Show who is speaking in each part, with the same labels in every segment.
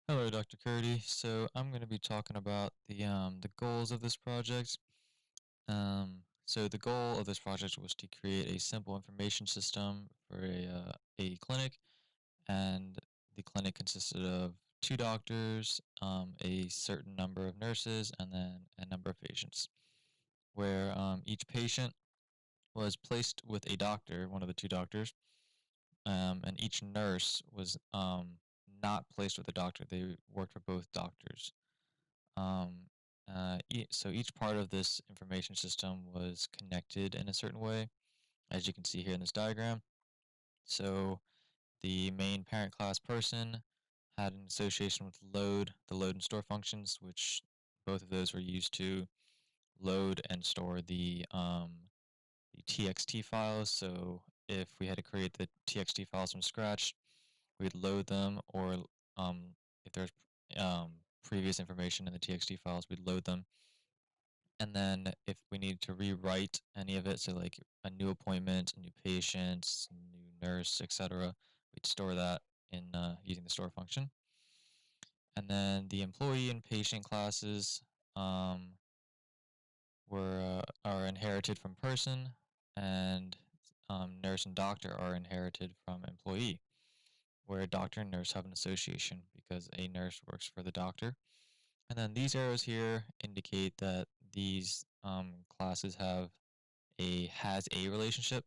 Speaker 1: Hello, Dr. Curdy. So I'm going to be talking about the goals of this project. So the goal of this project was to create a simple information system for a clinic, and the clinic consisted of two doctors, a certain number of nurses, and then a number of patients. Where each patient was placed with a doctor, one of the two doctors, and each nurse was not placed with a doctor. They worked for both doctors. Um, so each part of this information system was connected in a certain way, as you can see here in this diagram. So the main parent class person had an association with load, the load and store functions, which both of those were used to load and store the TXT files. So if we had to create the TXT files from scratch, we'd load them, or um, if there's um, previous information in the TXT files, we'd load them. And then if we needed to rewrite any of it, so like a new appointment, a new patient, new nurse, etc., we'd store that in using the store function. And then the employee and patient classes um, are inherited from person, and nurse and doctor are inherited from employee, where doctor and nurse have an association because a nurse works for the doctor. And then these arrows here indicate that these classes have a has a relationship.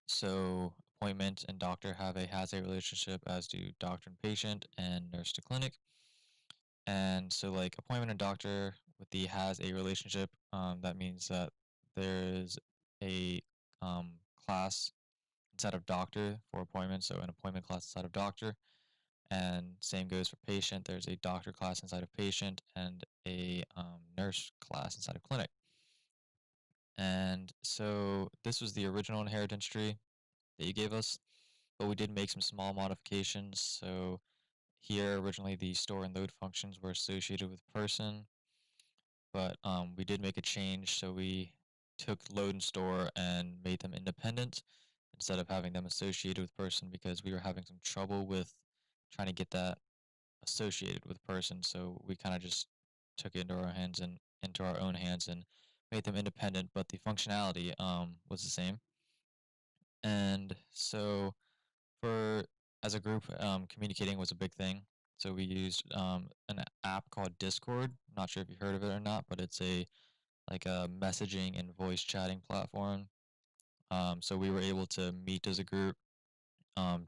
Speaker 1: So appointment and doctor have a has a relationship, as do doctor and patient and nurse to clinic. And so like appointment and doctor with the has a relationship, that means that there's a um, class inside of doctor for appointment, so an appointment class inside of doctor. And same goes for patient. There's a doctor class inside of patient and a nurse class inside of clinic. And so this was the original inheritance tree that you gave us, but we did make some small modifications. So here originally the store and load functions were associated with person, but we did make a change. So we took load and store and made them independent instead of having them associated with person, because we were having some trouble with trying to get that associated with person. So we kind of just took it into our own hands and made them independent, but the functionality was the same. And so for as a group, communicating was a big thing. So we used an app called Discord. Not sure if you heard of it or not, but it's a messaging and voice chatting platform. So we were able to meet as a group,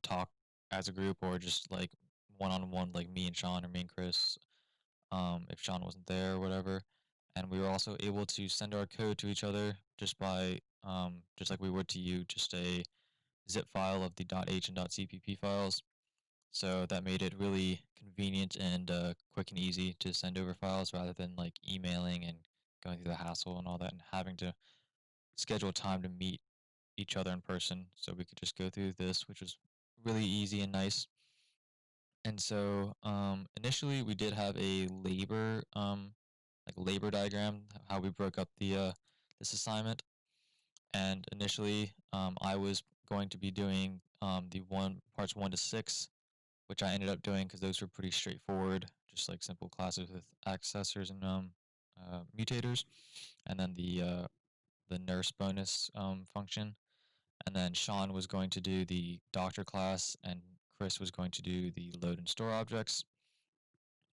Speaker 1: talk as a group, or just like one on one, like me and Sean or me and Chris, if Sean wasn't there or whatever. And we were also able to send our code to each other just like we would to you, just a zip file of the .h and .cpp files. So that made it really convenient and quick and easy to send over files rather than like emailing and going through the hassle and all that and having to schedule time to meet each other in person. So we could just go through this, which was really easy and nice. And so initially we did have a labor diagram, how we broke up this assignment. And initially I was going to be doing the parts 1 to 6, which I ended up doing because those were pretty straightforward, just like simple classes with accessors and mutators, and then the nurse bonus function. And then Sean was going to do the doctor class, and Chris was going to do the load and store objects.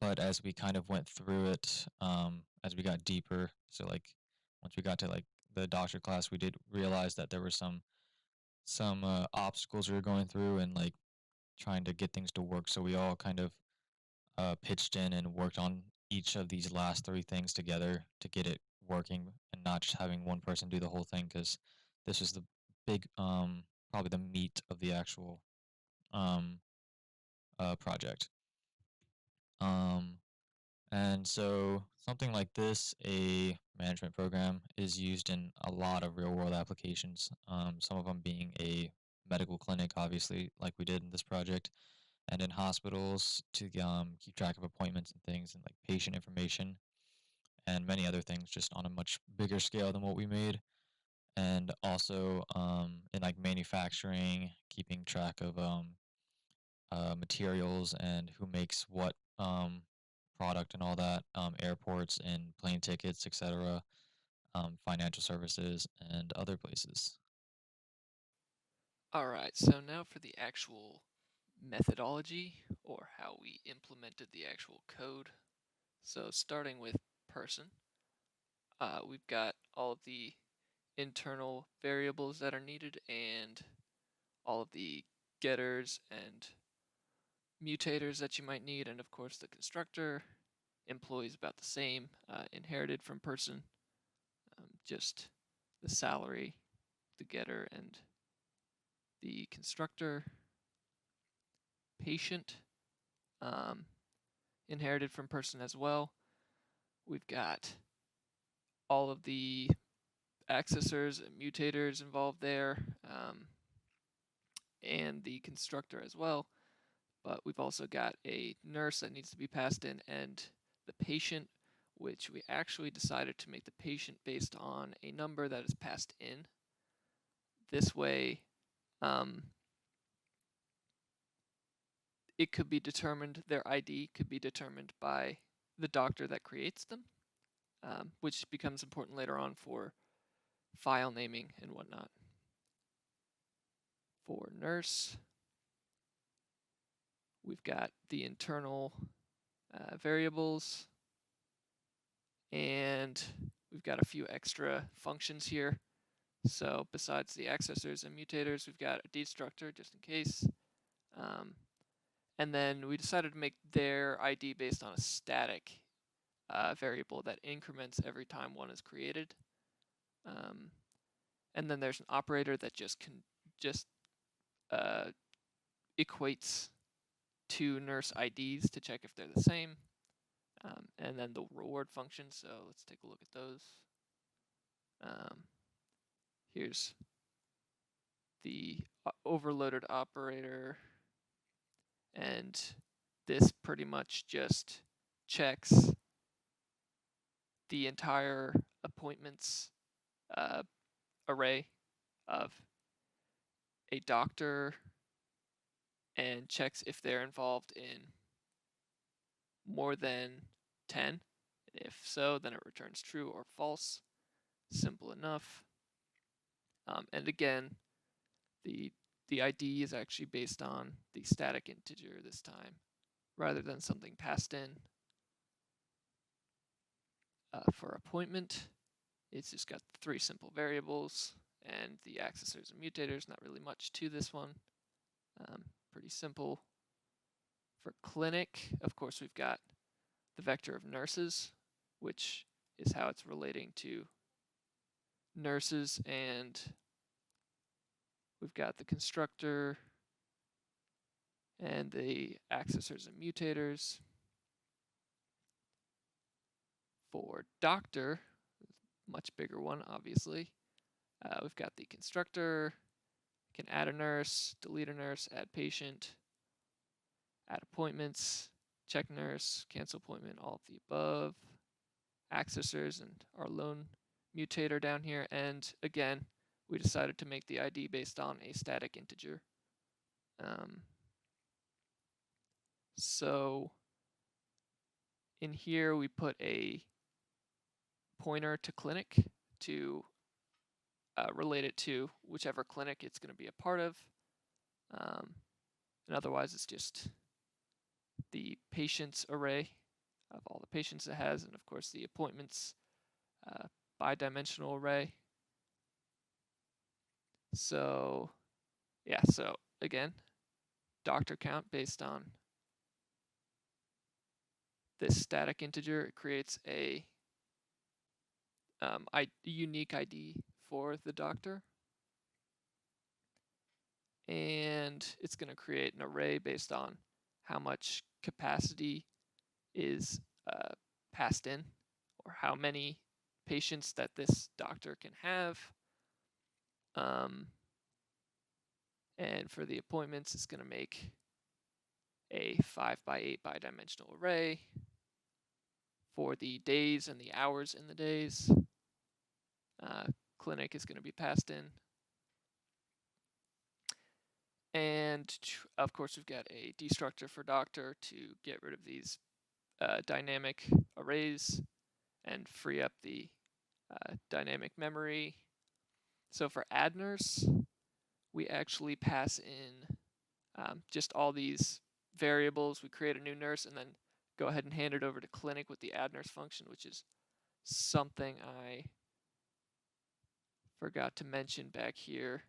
Speaker 1: But as we kind of went through it, as we got deeper, so like once we got to like the doctor class, we did realize that there were some obstacles we were going through and like trying to get things to work. So we all kind of pitched in and worked on each of these last three things together to get it working, and not just having one person do the whole thing, because this was the big, probably the meat of the actual um, project. Um, and so something like this, a management program, is used in a lot of real world applications. Some of them being a medical clinic, obviously, like we did in this project, and in hospitals to keep track of appointments and things, and like patient information, and many other things, just on a much bigger scale than what we made. And also in like manufacturing, keeping track of materials and who makes what product and all that, airports and plane tickets, etc., financial services, and other places.
Speaker 2: All right, so now for the actual methodology or how we implemented the actual code. So starting with person, we've got all of the internal variables that are needed and all of the getters and mutators that you might need, and of course the constructor. Employees about the same, inherited from person, just the salary, the getter, and the constructor. Patient, um, inherited from person as well. We've got all of the accessors and mutators involved there, and the constructor as well. But we've also got a nurse that needs to be passed in, and the patient, which we actually decided to make the patient based on a number that is passed in. This way, um, it could be determined, their ID could be determined by the doctor that creates them, which becomes important later on for file naming and whatnot. For nurse, we've got the internal variables, and we've got a few extra functions here. So besides the accessors and mutators, we've got a destructor just in case. And then we decided to make their ID based on a static variable that increments every time one is created. And then there's an operator that just equates two nurse IDs to check if they're the same. And then the reward function. So let's take a look at those. Here's the overloaded operator, and this pretty much just checks the entire appointments array of a doctor and checks if they're involved in more than 10. If so, then it returns true or false. Simple enough. And again, the ID is actually based on the static integer this time, rather than something passed in. For appointment, it's just got 3 simple variables, and the accessors and mutators, not really much to this one. Pretty simple. For clinic, of course, we've got the vector of nurses, which is how it's relating to nurses, and we've got the constructor and the accessors and mutators. For doctor, much bigger one, obviously. We've got the constructor, can add a nurse, delete a nurse, add patient, add appointments, check nurse, cancel appointment, all of the above, accessors, and our lone mutator down here. And again, we decided to make the ID based on a static integer. So in here, we put a pointer to clinic to relate it to whichever clinic it's going to be a part of. And otherwise, it's just the patients array of all the patients it has, and of course the appointments bidimensional array. So yeah, so again, doctor count based on this static integer, it creates a unique ID for the doctor. And it's going to create an array based on how much capacity is passed in, or how many patients that this doctor can have. And for the appointments, it's going to make a 5x8 bidimensional array. For the days and the hours in the days, clinic is going to be passed in. And of course, we've got a destructor for doctor to get rid of these dynamic arrays and free up the dynamic memory. So for add nurse, we actually pass in just all these variables. We create a new nurse and then go ahead and hand it over to clinic with the add nurse function, which is something I forgot to mention back here.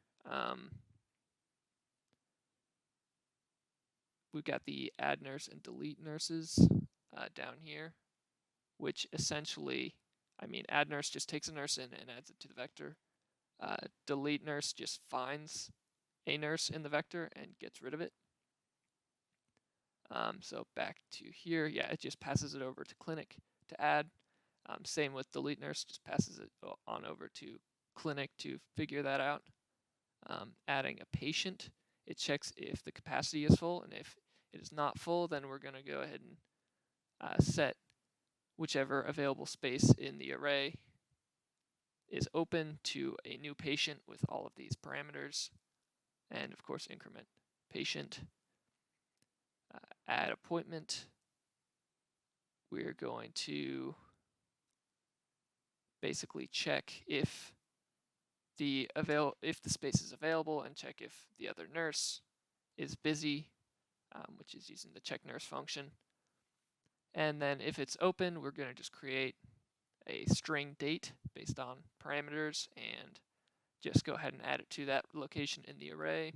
Speaker 2: We've got the add nurse and delete nurses down here, which essentially, add nurse just takes a nurse in and adds it to the vector. Delete nurse just finds a nurse in the vector and gets rid of it. So back to here, yeah, it just passes it over to clinic to add. Same with delete nurse, just passes it on over to clinic to figure that out. Adding a patient, it checks if the capacity is full, and if it is not full, then we're going to go ahead and set whichever available space in the array is open to a new patient with all of these parameters, and of course increment patient. Add appointment, we're going to basically check if the space is available and check if the other nurse is busy, which is using the check nurse function. And then if it's open, we're going to just create a string date based on parameters and just go ahead and add it to that location in the array.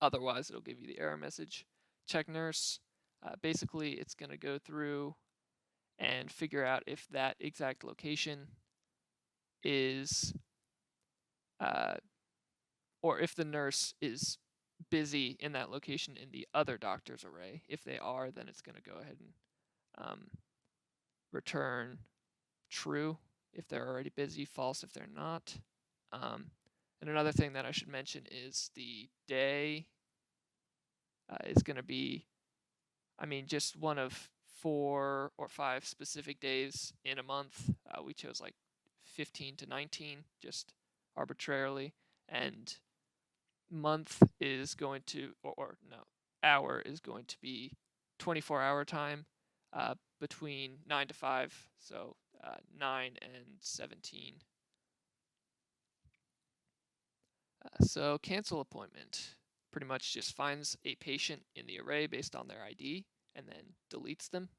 Speaker 2: Otherwise, it'll give you the error message. Check nurse, basically it's going to go through and figure out if that exact location is, or if the nurse is busy in that location in the other doctor's array. If they are, then it's going to go ahead and return true if they're already busy, false if they're not. And another thing that I should mention is the day is going to be, just one of 4 or 5 specific days in a month. We chose like 15 to 19 just arbitrarily, and month is going to, or no, hour is going to be 24-hour time between 9 to 5, so 9 and 17. So cancel appointment pretty much just finds a patient in the array based on their ID and then deletes them.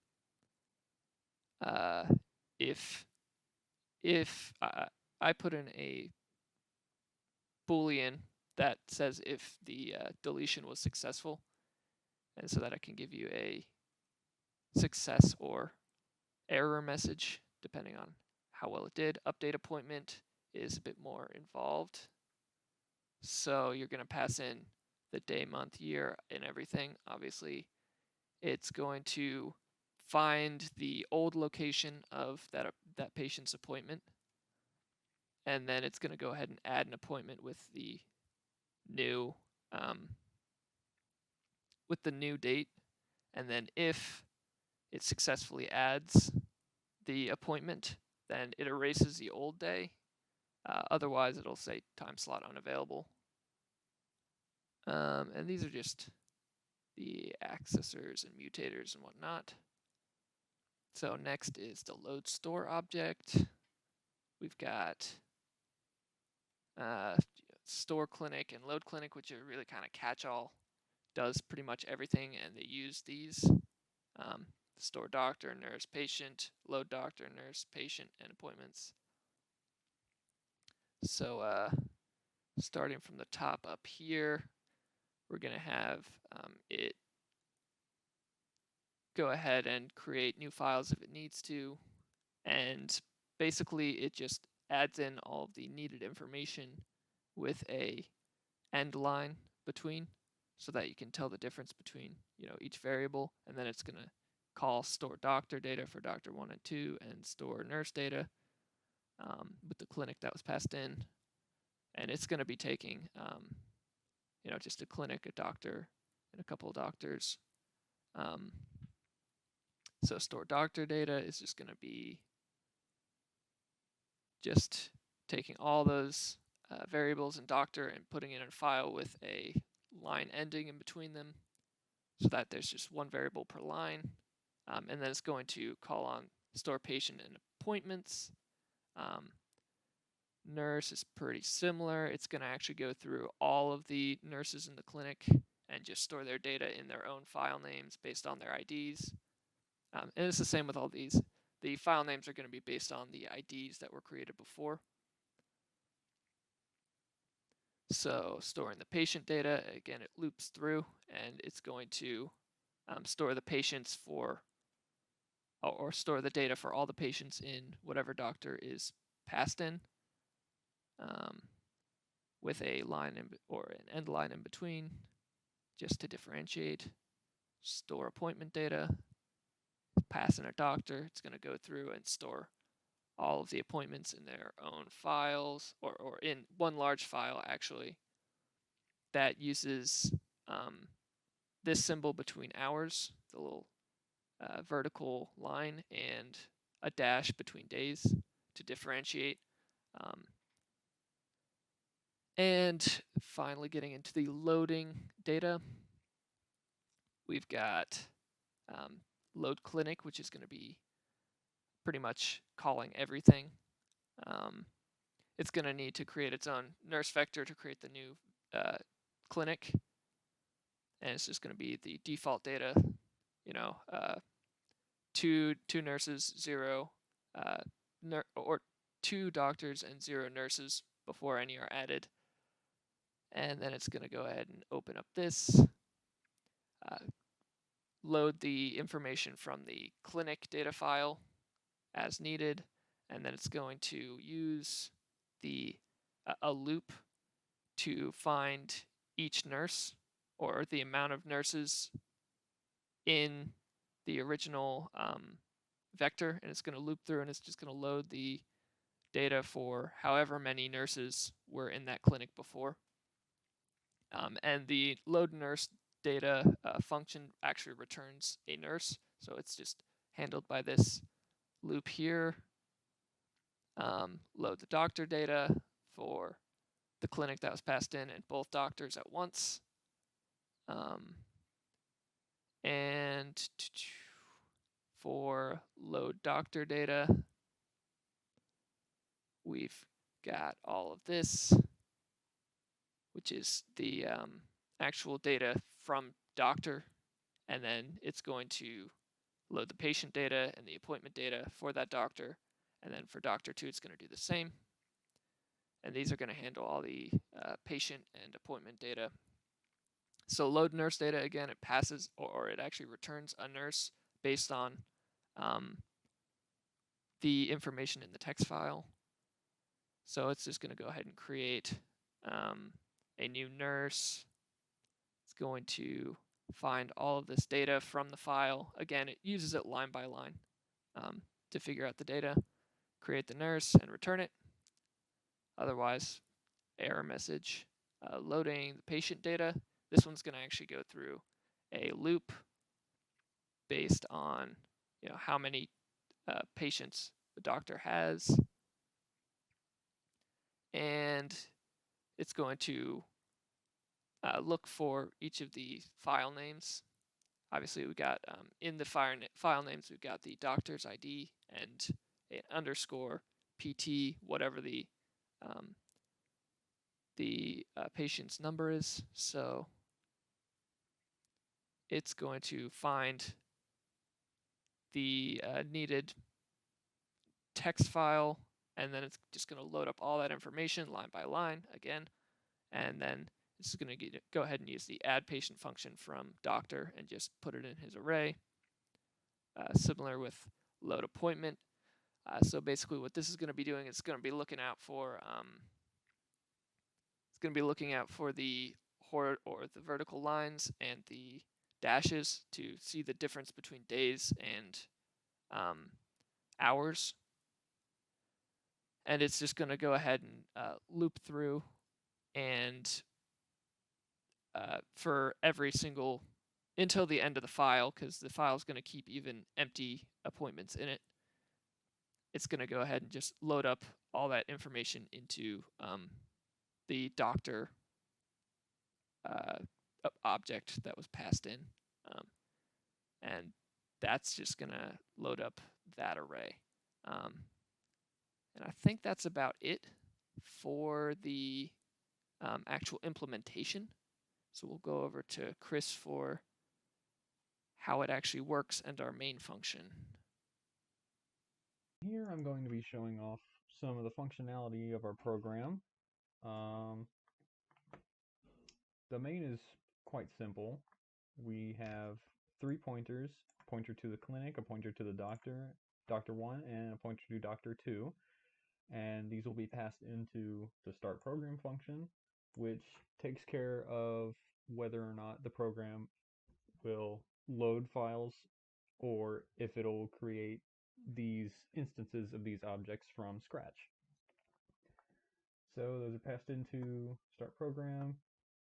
Speaker 2: If I put in a Boolean that says if the deletion was successful, and so that I can give you a success or error message depending on how well it did. Update appointment is a bit more involved. So you're going to pass in the day, month, year, and everything. Obviously, it's going to find the old location of that patient's appointment, and then it's going to go ahead and add an appointment with the new date. And then if it successfully adds the appointment, then it erases the old day. Otherwise, it'll say time slot unavailable. And these are just the accessors and mutators and whatnot. So next is the load store object. We've got store clinic and load clinic, which are really kind of catch-all. Does pretty much everything, and they use these. Store doctor, nurse, patient, load doctor, nurse, patient, and appointments. So starting from the top up here, we're going to have it go ahead and create new files if it needs to. And basically, it just adds in all of the needed information with a end line between, so that you can tell the difference between each variable. And then it's going to call store doctor data for doctor 1 and 2 and store nurse data with the clinic that was passed in. And it's going to be taking just a clinic, a doctor, and a couple of doctors. So store doctor data is just going to be just taking all those variables in doctor and putting it in a file with a line ending in between them so that there's just one variable per line. And then it's going to call on store patient and appointments. Nurse is pretty similar. It's going to actually go through all of the nurses in the clinic and just store their data in their own file names based on their IDs. And it's the same with all these. The file names are going to be based on the IDs that were created before. So storing the patient data, again, it loops through and it's going to store the patients for, or store the data for all the patients in whatever doctor is passed in, with a line or an end line in between, just to differentiate. Store appointment data, pass in a doctor, it's going to go through and store all of the appointments in their own files, or in one large file actually, that uses this symbol between hours, the little vertical line, and a dash between days to differentiate. And finally, getting into the loading data, we've got load clinic, which is going to be pretty much calling everything. It's going to need to create its own nurse vector to create the new clinic, and it's just going to be the default data, two nurses, zero, or 2 doctors and 0 nurses before any are added. And then it's going to go ahead and open up this, load the information from the clinic data file as needed, and then it's going to use a loop to find each nurse, or the amount of nurses in the original vector, and it's going to loop through and it's just going to load the data for however many nurses were in that clinic before. And the load nurse data function actually returns a nurse, so it's just handled by this loop here. Load the doctor data for the clinic that was passed in and both doctors at once. And for load doctor data, we've got all of this, which is the actual data from doctor, and then it's going to load the patient data and the appointment data for that doctor, and then for doctor 2 it's going to do the same. And these are going to handle all the patient and appointment data. So load nurse data, again, it passes, or it actually returns a nurse based on the information in the text file. So it's just going to go ahead and create a new nurse. It's going to find all of this data from the file. Again, it uses it line by line to figure out the data, create the nurse, and return it. Otherwise, error message. Loading the patient data. This one's going to actually go through a loop based on how many patients the doctor has, and it's going to look for each of the file names. Obviously, we got in the file names, we've got the doctor's ID and an underscore PT, whatever the patient's number is. So it's going to find the needed text file, and then it's just going to load up all that information line by line again, and then it's going to go ahead and use the add patient function from doctor and just put it in his array. Similar with load appointment. So basically what this is going to be doing is going to be looking out for the the vertical lines and the dashes to see the difference between days and hours. And it's just going to go ahead and loop through, and for every single, until the end of the file, because the file is going to keep even empty appointments in it, it's going to go ahead and just load up all that information into the doctor object that was passed in, and that's just gonna load up that array. And I think that's about it for the actual implementation. So we'll go over to Chris for how it actually works and our main function.
Speaker 3: Here I'm going to be showing off some of the functionality of our program. The main is quite simple. We have 3 pointers, a pointer to the clinic, a pointer to the doctor, Dr. 1, and a pointer to Dr. 2. And these will be passed into the start program function, which takes care of whether or not the program will load files or if it'll create these instances of these objects from scratch. So those are passed into start program.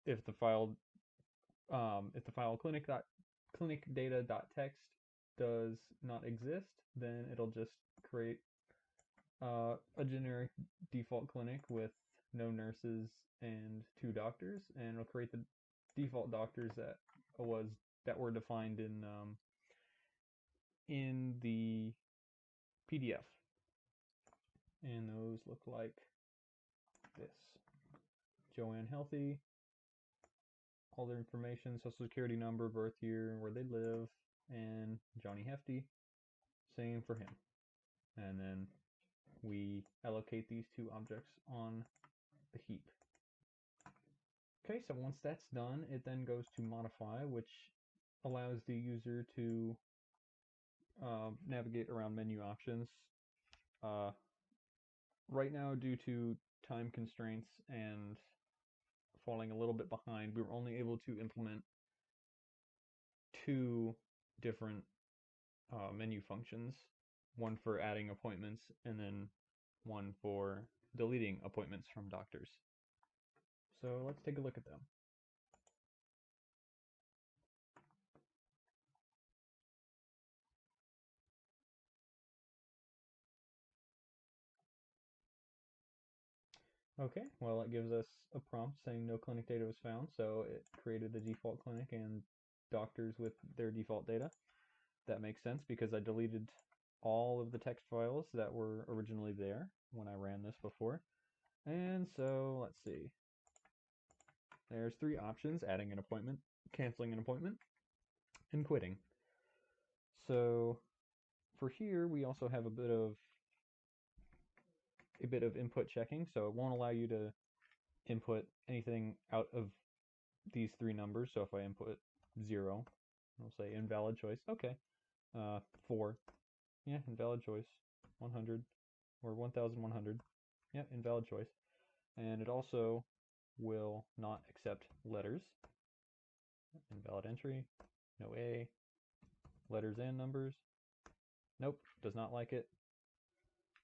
Speaker 3: If the file clinic data.txt does not exist, then it'll just create a generic default clinic with no nurses and 2 doctors, and it'll create the default doctors that were defined in the PDF. And those look like this. Joanne Healthy, all their information, social security number, birth year, where they live, and Johnny Hefty, same for him. And then we allocate these 2 objects on the heap. Okay, so once that's done, it then goes to modify, which allows the user to navigate around menu options. Right now, due to time constraints and falling a little bit behind, we were only able to implement 2 different menu functions, one for adding appointments and then one for deleting appointments from doctors. So let's take a look at them. Okay, well, it gives us a prompt saying no clinic data was found, so it created the default clinic and doctors with their default data. That makes sense because I deleted all of the text files that were originally there when I ran this before. And so let's see. There's 3 options: adding an appointment, canceling an appointment, and quitting. So for here, we also have a bit of input checking, so it won't allow you to input anything out of these 3 numbers. So if I input 0, I'll say invalid choice. Okay. 4. Yeah, invalid choice. 100 or 1100. Yeah, invalid choice. And it also will not accept letters. Invalid entry. No A. Letters and numbers. Nope, does not like it.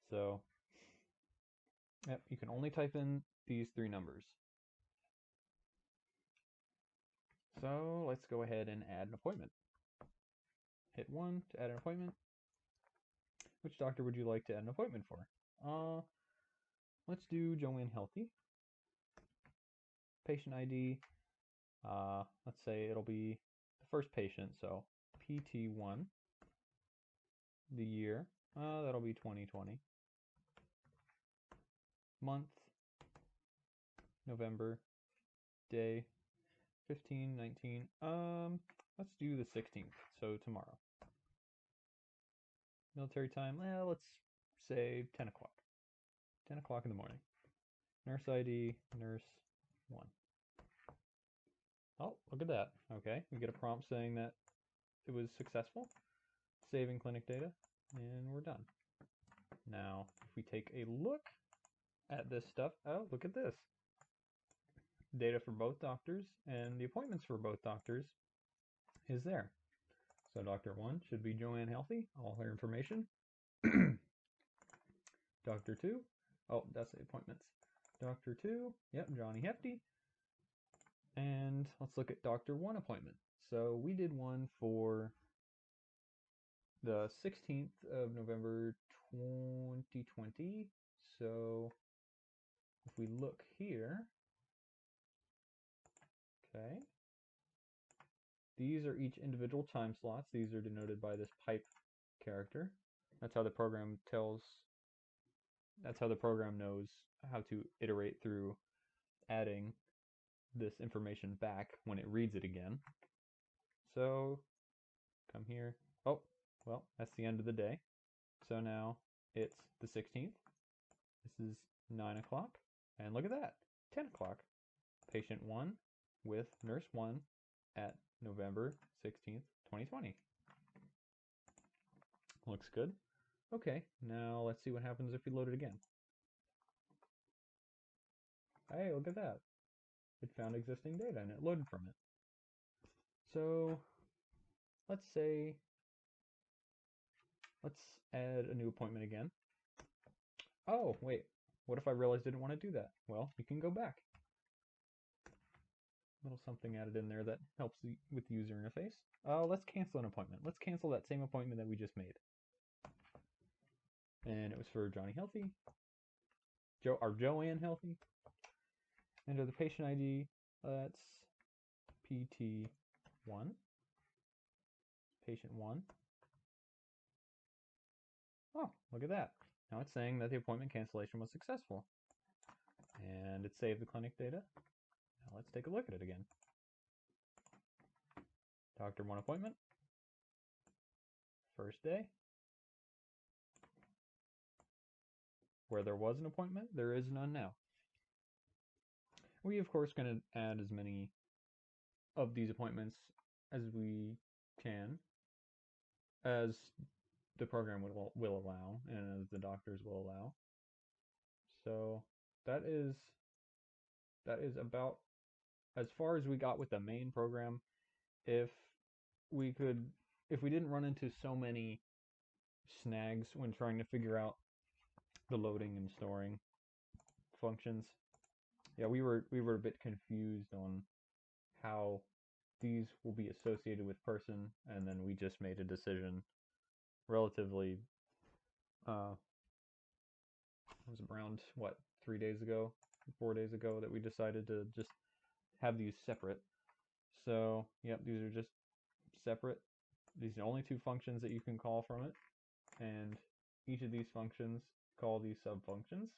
Speaker 3: So, yep, you can only type in these 3 numbers. So let's go ahead and add an appointment. Hit 1 to add an appointment. Which doctor would you like to add an appointment for? Let's do Joanne Healthy. Patient ID. Let's say it'll be the first patient, so PT1. The year, that'll be 2020. Month, November. Day, 15/19. Let's do the 16th, so tomorrow. Military time, well, let's say 10 o'clock. 10 o'clock in the morning. Nurse ID, nurse 1. Oh, look at that. Okay, we get a prompt saying that it was successful. Saving clinic data, and we're done. Now, if we take a look at this stuff, oh, look at this. Data for both doctors and the appointments for both doctors is there. So Dr. 1 should be Joanne Healthy, all her information. Dr. 2, oh, that's the appointments. Dr. 2, yep, Johnny Hefty. And let's look at Dr. 1 appointment. So we did one for the 16th of November 2020. So if we look here, okay, these are each individual time slots. These are denoted by this pipe character. That's how the program knows how to iterate through adding this information back when it reads it again. So come here. Oh, well, that's the end of the day. So now it's the 16th. This is 9 o'clock. And look at that, 10 o'clock. Patient 1 with nurse 1 at November 16th, 2020. Looks good. Okay, now let's see what happens if we load it again. Hey, look at that. It found existing data and it loaded from it. So let's add a new appointment again. Oh, wait, what if I realized I didn't want to do that? Well, you can go back. Little something added in there that helps with the user interface. Let's cancel an appointment. Let's cancel that same appointment that we just made. And it was for Johnny Healthy. Joanne Healthy. Enter the patient ID. That's PT1. Patient 1. Oh, look at that. Now it's saying that the appointment cancellation was successful. And it saved the clinic data. Now let's take a look at it again. Doctor 1 appointment. First day. Where there was an appointment, there is none now. We, of course, going to add as many of these appointments as we can, as the program will allow, and as the doctors will allow. So that is about as far as we got with the main program. If we didn't run into so many snags when trying to figure out the loading and storing functions. Yeah, we were a bit confused on how these will be associated with person, and then we just made a decision relatively it was around 4 days ago that we decided to just have these separate. So yep, these are just separate. These are the only 2 functions that you can call from it, and each of these functions call these subfunctions.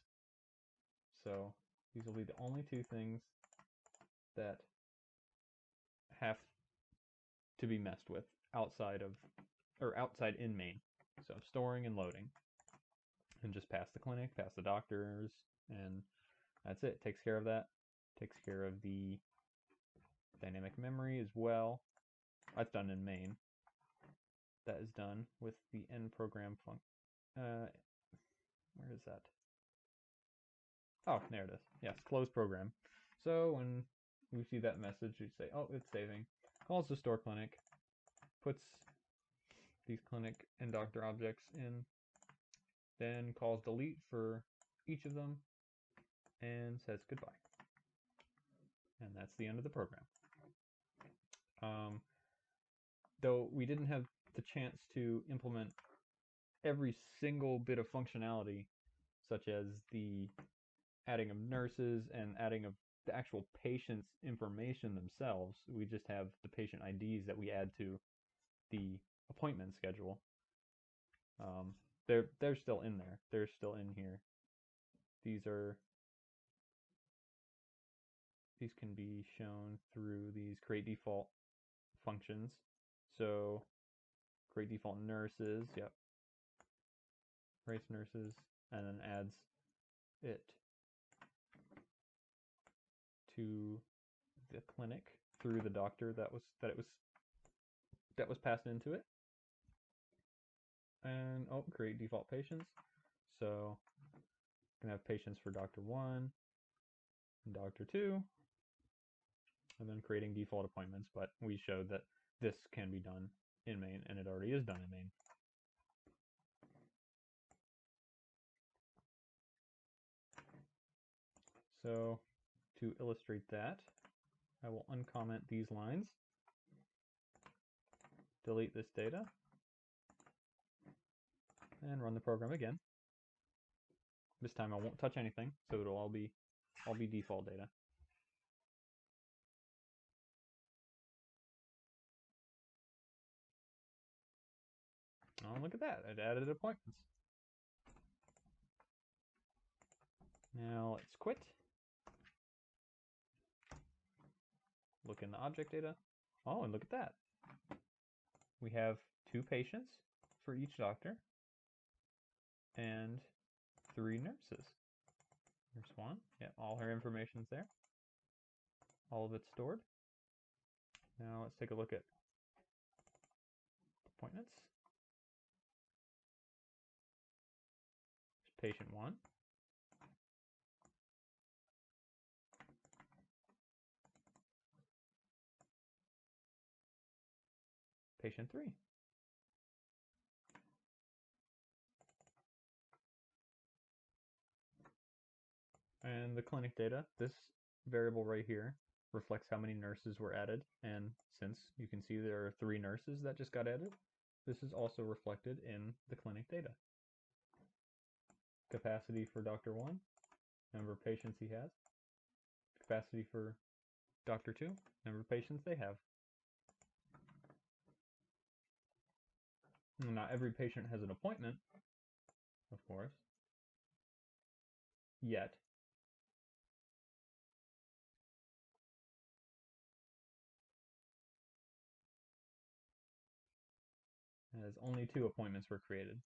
Speaker 3: So these will be the only 2 things that have to be messed with outside in main. So storing and loading. And just pass the clinic, pass the doctors, and that's it. Takes care of that. Takes care of the dynamic memory as well. That's done in main. That is done with the end program function. Where is that? Oh, there it is. Yes, close program. So when we see that message, we say, oh, it's saving. Calls the store clinic, puts these clinic and doctor objects in, then calls delete for each of them, and says goodbye. And that's the end of the program. Though we didn't have the chance to implement every single bit of functionality, such as the adding of nurses and adding of the actual patient's information themselves. We just have the patient IDs that we add to the appointment schedule. They're still in there. They're still in here. These can be shown through these create default functions. So create default nurses, yep. Creates nurses and then adds it to the clinic through the doctor that was passed into it. And create default patients. So you can have patients for Doctor 1 and Doctor 2, and then creating default appointments, but we showed that this can be done in main, and it already is done in main. So to illustrate that, I will uncomment these lines, delete this data, and run the program again. This time I won't touch anything, so it'll all be default data. Oh, look at that. It added appointments. Now let's quit. Look in the object data. Oh, and look at that. We have 2 patients for each doctor and 3 nurses. Nurse 1. Yeah, all her information's there. All of it's stored. Now let's take a look at appointments. There's patient 1. Patient 3. And the clinic data, this variable right here reflects how many nurses were added. And since you can see there are 3 nurses that just got added, this is also reflected in the clinic data. Capacity for Dr. 1, number of patients he has. Capacity for Dr. 2, number of patients they have. Not every patient has an appointment, of course, yet. As only 2 appointments were created.